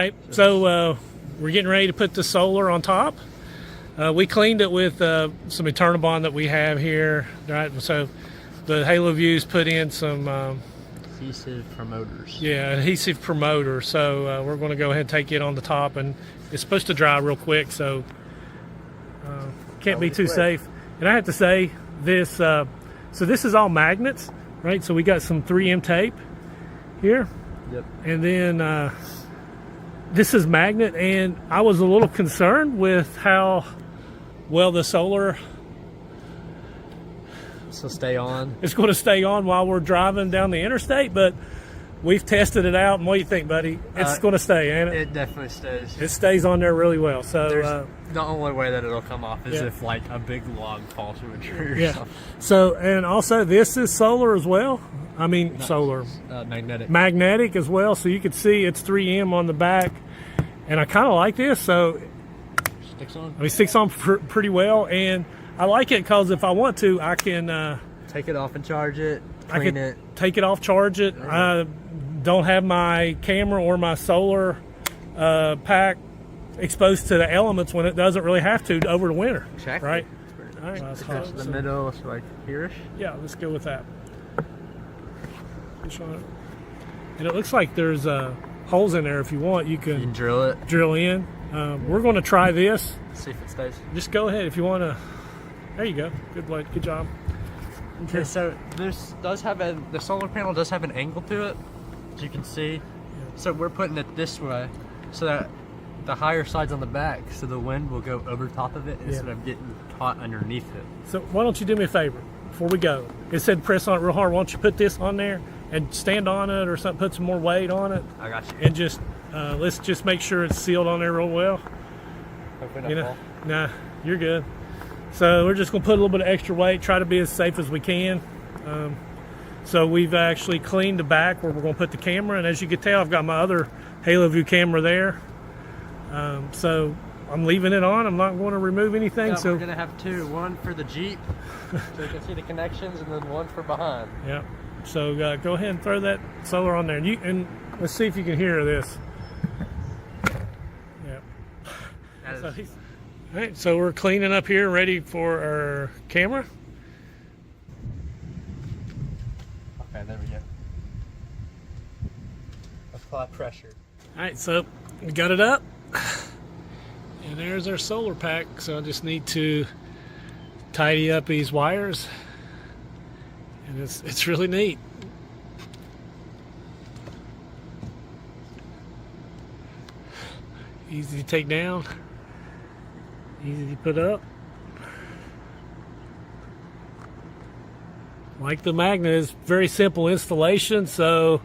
Right, so we're getting ready to put the solar on top. We cleaned it with some Eternabond that we have here, right? So the Haloview's put in some adhesive promoters. Yeah, adhesive promoter. So we're going to go ahead and take it on the top, and it's supposed to dry real quick, so can't be too safe. And I have to say this. So this is all magnets, right? So we got some 3M tape here. Yep. And then this is magnet, and I was a little concerned with how well the solar So stay on. is going to stay on while we're driving down the interstate, but we've tested it out. And what do you think, buddy? It's going to stay, ain't it? It definitely stays. It stays on there really well. So the only way that it'll come off is yeah. if like a big log falls to a tree or yeah. something. So, and also this is solar as well. I mean, solar. Magnetic as well. So you can see it's 3M on the back. And I kind of like this. So Sticks on? I mean, sticks on pretty well. And I like it because if I want to, I can take it off and charge it, clean it. Take it off, charge it. I don't have my camera or my solar pack exposed to the elements when it doesn't really have to over the winter. Exactly. Right? All right. Nice. Touch the middle, so like here-ish. Yeah, let's go with that. And it looks like there's holes in there. If you want, you can drill it. Drill in. We're going to try this. See if it stays. Just go ahead if you want to. There you go. Good job. Okay, so this does have the solar panel does have an angle to it, as you can see. Yeah. So we're putting it this way, so that the higher side's on the back, so the wind will go over top of it instead of getting caught underneath it. So why don't you do me a favor before we go? It said press on it real hard. Why don't you put this on there and stand on it or something, put some more weight on it. I got you. And just let's just make sure it's sealed on there real well. Hopefully not fall. Nah, you're good. So we're just gonna put a little bit of extra weight, try to be as safe as we can. So we've actually cleaned the back where we're gonna put the camera, and as you can tell, I've got my other Haloview camera there. So I'm leaving it on. I'm not going to remove anything. Yeah, so we're gonna have two, one for the Jeep, so you can see the connections, and then one for behind. Yeah. So go ahead and throw that solar on there, and let's see if you can hear this. Yeah. All right, so we're cleaning up here, ready for our camera. Okay, there we go. Apply pressure. All right, so we got it up, and there's our solar pack. So I just need to tidy up these wires, and it's really neat. Easy to take down, easy to put up. Like the magnet, is very simple installation. So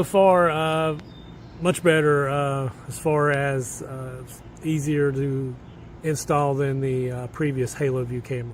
far, much better as far as easier to install than the previous Haloview camera.